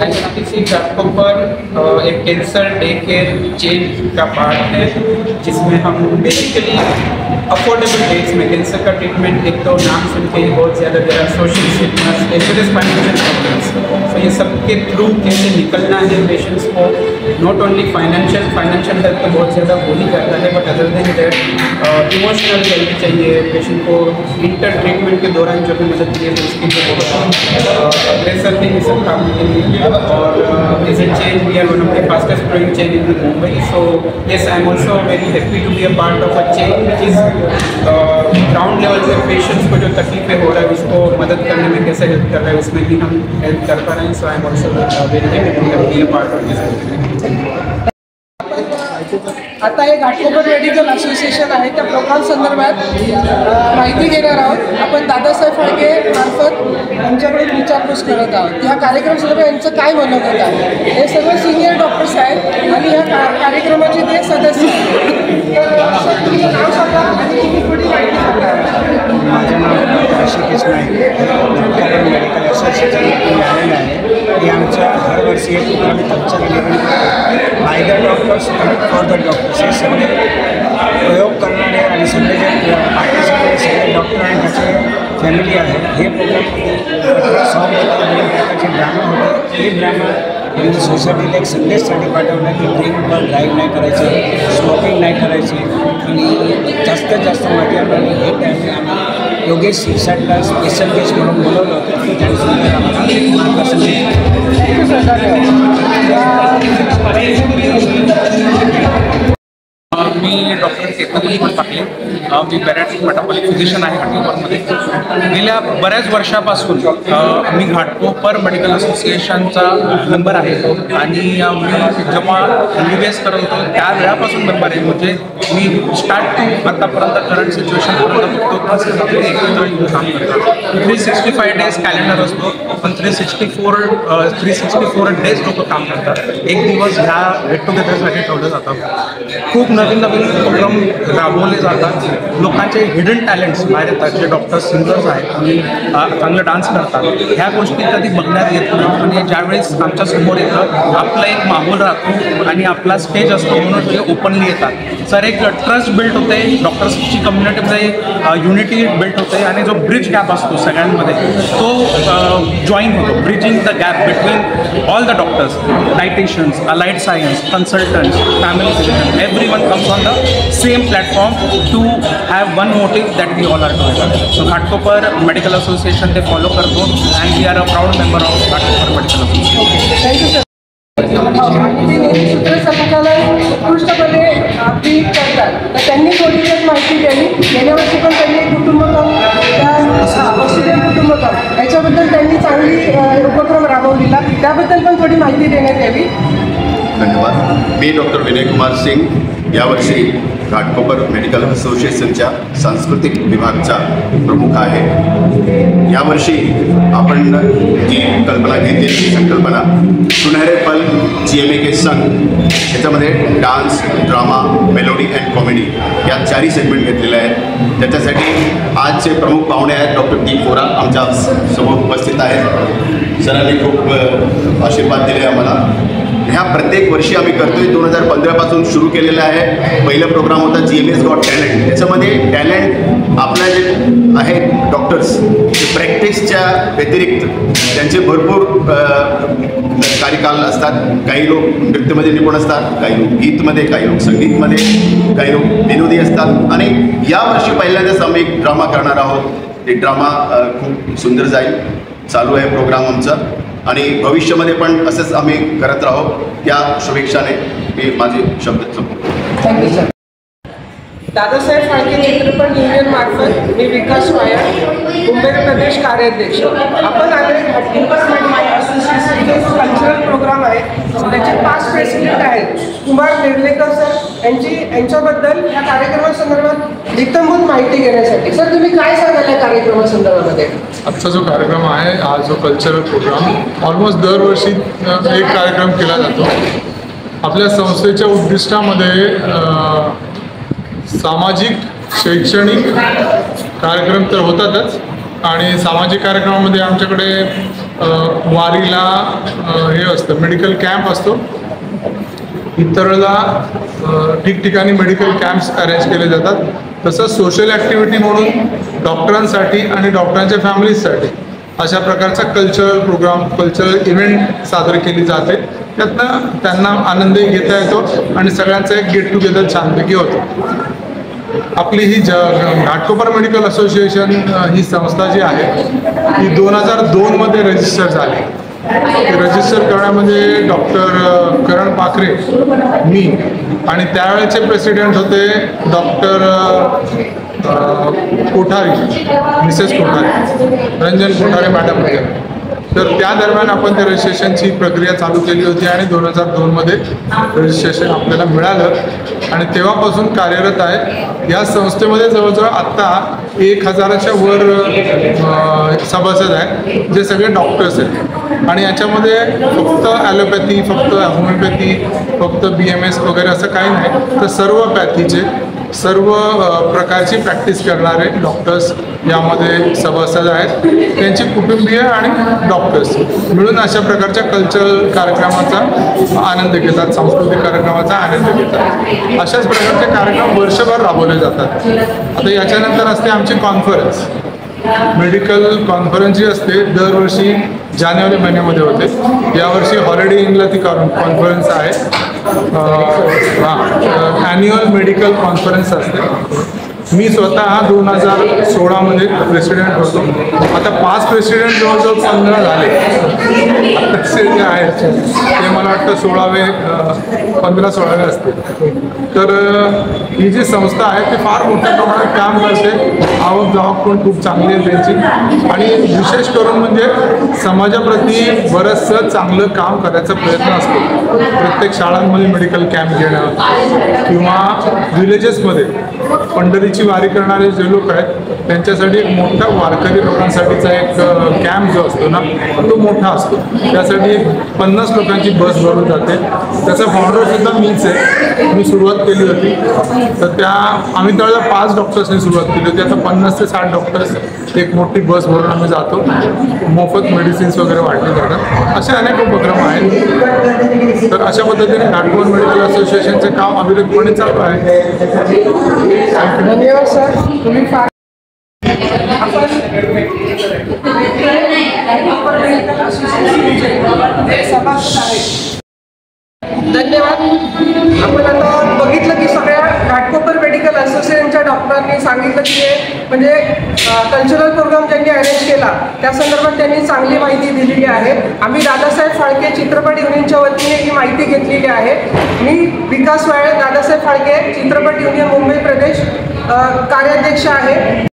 ICC Ghatkopar एक cancer day care chain का part है, जिसमें हम बेसिकली अफोर्डेबल रेट्स में कैंसर का ट्रीटमेंट, एक तो नाम सुन के ही बहुत ज़्यादा देर सोशल स्टिग्मास एज वेल एज फाइनेंशियल प्रॉब्लम्स, तो ये सब के थ्रू कैसे निकलना है पेशेंट्स को, नॉट ओनली फाइनेंशियल हेल्थ तो बहुत ज़्यादा हो ही जाता है, but other than that emotional health चाहिए पेशेंट को। इंटर ट्रीटमेंट के दौरान जो भी मदद चाहिए उसके लिए बहुत अग्रेसर थे ये सब काम के लिए। और as a chain we are one of the fastest growing chain in Mumbai, so yes I am also very happy to be a part of a chain which is ground level पे पेशेंट्स को जो तकलीफें हो रहा है उसको मदद करने में कैसे हेल्प कर रहा है उसमें भी हम हेल्प कर पा रहे हैं। So I am also very happy to be a part of this. आता हे घाटकोपर मेडिकल असोसिएशन आहे त्या प्रोग्राम संदर्भात माहिती घेणार आहोत। आपण दादासाहेब फाळके मार्फत यांच्याकडे विचारपूस करत आहोत। ह्या कार्यक्रम संदर्भात यांचं काय मनोगत आहे। हे सर्व सिनियर डॉक्टर्स आहेत आणि ह्या कार्यक्रमाचे ते सदस्य आहेत। तुमचं नाव सांगा आणि तुम्ही थोडी माहिती सांगा। माझं नाव ऋषिकेश नाईक, घाटकोपर मेडिकल असोसिएशन आलेलं आहे। हे आमच्या हरवर्षी एक आम्ही culture event by the doctors for the doctors हे सगळे प्रयोग करणारे आणि सगळे जे पार्टिसिपेट सगळे डॉक्टर आणि त्याचे फॅमिली आहे। हे प्रोग्राममध्ये सॉन्ग होतं, दोन प्रकारचे ड्रामा होते। हे ड्रामा म्हणजे सोसायटीला एक संदेशसाठी पाठवलं की ड्रिंकवर ड्राईव्ह नाही करायचे, स्मोकिंग नाही करायचे आणि जास्तीत जास्त माहिती आपल्याला हे टाईम आम्ही योगेश शिरसाटला स्पेशल गेस्ट म्हणून बोलवलं होतं की त्यांनी आम्हाला मार्गदर्शन मी डॉक्टर केतन लक्ष्मण पाटले, मी बॅरियाट्रिक मेटाबॉलिक फिजिशियन आहे घाटकोपरमध्ये। गेल्या बऱ्याच वर्षापासून मी घाटकोपर मेडिकल असोसिएशनचा मेंबर आहे आणि मी जेव्हा MBBS करत होतो त्या वेळापासून मेंबर आहे। म्हणजे मी स्टार्ट टू आतापर्यंत करंट सिच्युएशनपर्यंत बघतो एकच काम करतो। 365 डेज कॅलेंडर असतो, पण 364 डेज लोक काम करतात। एक दिवस ह्या गेट टुगेदरसाठी ठेवलं जातं। खूप नवीन प्रोग्राम राबवले जातात। लोकांचे हिडन टॅलेंट्स बाहेर येतात, जे डॉक्टर्स सिंगर्स आहेत आणि चांगलं डान्स करतात, ह्या गोष्टी कधी बघण्यात येत नाही। आणि ज्यावेळेस आमच्या समोर येतं आपला एक माहोल राहतो आणि आपला स्टेज असतो म्हणून ते ओपनली येतात। सर एक ट्रस्ट बिल्ड होते, डॉक्टर्सची कम्युनिटीमध्ये युनिटी बिल्ड होते आणि जो ब्रिज गॅप असतो सगळ्यांमध्ये तो जॉईन होतो। Bridging the gap between all the doctors, dietitians, allied science, consultants, family physician, everyone comes on the same platform to have one motive that we all are together. So Ghatkopar Medical Association they follow करतो and we are a proud member of Ghatkopar Medical Association. Thank you sir. सूत्रसंचालन उत्कृष्टपणे आपली करतात, तर त्यांनी थोडीशी माहिती द्यावी। गेल्या वर्षी पण त्यांनी कुटुंबकम ऑक्सिजन कुटुंबकम याच्याबद्दल त्यांनी चांगली उपक्रम राबवलेला, त्याबद्दल पण थोडी माहिती देण्यात यावी। धन्यवाद। मी डॉक्टर विनय कुमार सिंग यावर्षी घाटकोपर मेडिकल असोसिएशनच्या सांस्कृतिक विभागाचा प्रमुख आहे। यावर्षी आपण जी कल्पना घेतली संकल्पना सुनहरे पल GMA के संघ, याच्यामध्ये dance, drama, melody and comedy या चारही सेगमेंट घेतलेले आहेत। त्याच्यासाठी आजचे प्रमुख पाहुणे आहेत डॉक्टर टी फोरा आमच्या समोर उपस्थित आहेत। सरांनी खूप आशीर्वाद दिले आम्हाला। ह्या प्रत्येक वर्षी आम्ही करतोय। 2015 पासून सुरू केलेलं आहे। पहिला प्रोग्राम होता GMA's गॉट टॅलेंट। त्याच्यामध्ये टॅलेंट आपल्या जे आहेत डॉक्टर्स प्रॅक्टिसच्या व्यतिरिक्त त्यांचे भरपूर कार्यकाल असतात। काही लोक नृत्यामध्ये निपुण असतात, काही लोक गीतमध्ये, काही लोक संगीतमध्ये, काही लोक विनोदी असतात। आणि यावर्षी पहिल्यांदाच आम्ही एक ड्रामा करणार आहोत। एक ड्रामा खूप सुंदर जाईल। चालू आहे प्रोग्राम आमचा आणि भविष्यामध्ये पण असंच आम्ही करत राहू या शुभेच्छाने मी माझे शब्द संपवतो। Thank you sir. दादासाहेब फाळके चित्रपट युनियन मार्फत मी विकास वायर, मुंबई प्रदेश कार्याध्यक्ष। आपण आले घाटकोपर मेडिकल असोसिएशनचे कल्चरल प्रोग्राम आहे, त्याचे 5 प्रेसिडेंट आहेत। कुमार निर्लेकर सर यांच्याबद्दल या कार्यक्रमासंदर्भात नितंभूत माहिती घेण्यासाठी सर तुम्ही काय सांगाल या कार्यक्रमासंदर्भामध्ये। आजचा जो कार्यक्रम आहे, हा जो कल्चरल प्रोग्राम ऑलमोस्ट दरवर्षी एक कार्यक्रम केला जातो। आपल्या संस्थेच्या उद्दिष्टामध्ये सामाजिक शैक्षणिक कार्यक्रम तर होतातच आणि सामाजिक कार्यक्रमामध्ये आमच्याकडे वारीला हे असतं, मेडिकल कॅम्प असतो. इतरला ठिकठिकाणी मेडिकल कॅम्प्स अरेंज केले जातात. तसंच सोशल ॲक्टिव्हिटी म्हणून डॉक्टरांसाठी आणि डॉक्टरांच्या फॅमिलीजसाठी अशा प्रकारचा कल्चरल प्रोग्राम, कल्चरल इव्हेंट सादर केली जाते. त्यातनं त्यांना आनंदही घेता येतो आणि सगळ्यांचा एक गेट टुगेदर छानपैकी होतो. आपली ही घाटकोपर मेडिकल असोसिएशन ही संस्था जी आहे ती 2002मध्ये रजिस्टर झाली. रजिस्टर करण्यामध्ये डॉक्टर करण पाखरे, मी आणि त्यावेळेचे प्रेसिडेंट होते doctor Kothari, Mrs Kothari, Ranjan Kothare madam होते. तर त्या दरम्यान आपण त्या रजिस्ट्रेशनची प्रक्रिया चालू केली होती आणि 2002मध्ये रजिस्ट्रेशन आपल्याला मिळालं आणि तेव्हापासून कार्यरत आहे. या संस्थेमध्ये जवळजवळ आत्ता 1000च्या वर सभासद आहेत, जे सगळे डॉक्टर्स आहेत. आणि याच्यामध्ये फक्त ॲलोपॅथी, फक्त होमिओपॅथी, फक्त BMS वगैरे असं काही नाही, तर सर्व पॅथीचे, सर्व प्रकारची प्रॅक्टिस करणारे डॉक्टर्स यामध्ये सभासद आहेत. त्यांची कुटुंबीय आणि डॉक्टर्स मिळून अशा प्रकारच्या कल्चरल कार्यक्रमाचा आनंद घेतात, सांस्कृतिक कार्यक्रमाचा आनंद घेतात. अशाच प्रकारचे कार्यक्रम वर्षभर राबवले जातात. आता याच्यानंतर असते आमची कॉन्फरन्स, मेडिकल कॉन्फरन्स जी असते दरवर्षी जानेवारी महिन्यामध्ये होते. यावर्षी हॉलिडे इनला ती कॉन्फरन्स आहे. ॲन्युअल मेडिकल कॉन्फरन्स असते. मी स्वतः 2016मध्ये प्रेसिडेंट होतो. आता 5 प्रेसिडेंट जवळजवळ 15 झाले. आताचे जे आहेत ते मला वाटतं 15-16 असतील. तर ही जी संस्था आहे ती फार मोठ्या प्रमाणात काम करते. आवक जावक पण खूप चांगली आहे त्यांची. आणि विशेष करून म्हणजे समाजाप्रती बरंचसं चांगलं काम करायचा प्रयत्न असतो. प्रत्येक शाळांमध्ये मेडिकल कॅम्प घेणं किंवा विलेजेसमध्ये पंढरीची वारी करणारे जे लोक आहेत त्यांच्यासाठी एक मोठा वारकरी लोकांसाठीचा एक कॅम्प जो असतो ना तो मोठा असतो. त्यासाठी 50 लोकांची बस भरून जाते. त्याचा फाउंडरसुद्धा मीच आहे. मी सुरुवात केली होती. तर आम्ही त्यावेळेला 5 डॉक्टर्सनी सुरुवात केली होती. आता 50 ते 60 डॉक्टर्स एक मोठी बस भरून आम्ही जातो. मोफत मेडिसिन्स वगैरे वाटले जातात. असे अनेक उपक्रम आहेत. तर अशा पद्धतीने घाटकोपर मेडिकल असोसिएशनचे काम अविरतपणे चालू आहे. धन्यवाद सर. तुम्ही फार धन्यवाद. आपण आता बघितलं की सगळ्या घाटकोपर मेडिकल असोसिएशनच्या डॉक्टरांनी सांगितलं की ते म्हणजे कल्चरल प्रोग्राम ज्यांनी अरेंज केला त्या संदर्भात त्यांनी चांगली माहिती दिलेली आहे. आम्ही दादासाहेब फाळके चित्रपट युनियनच्या वतीने ही माहिती घेतलेली आहे. मी विकास वाळे, दादासाहेब फाळके चित्रपट युनियन मुंबई प्रदेश कार्याध्यक्ष आहे.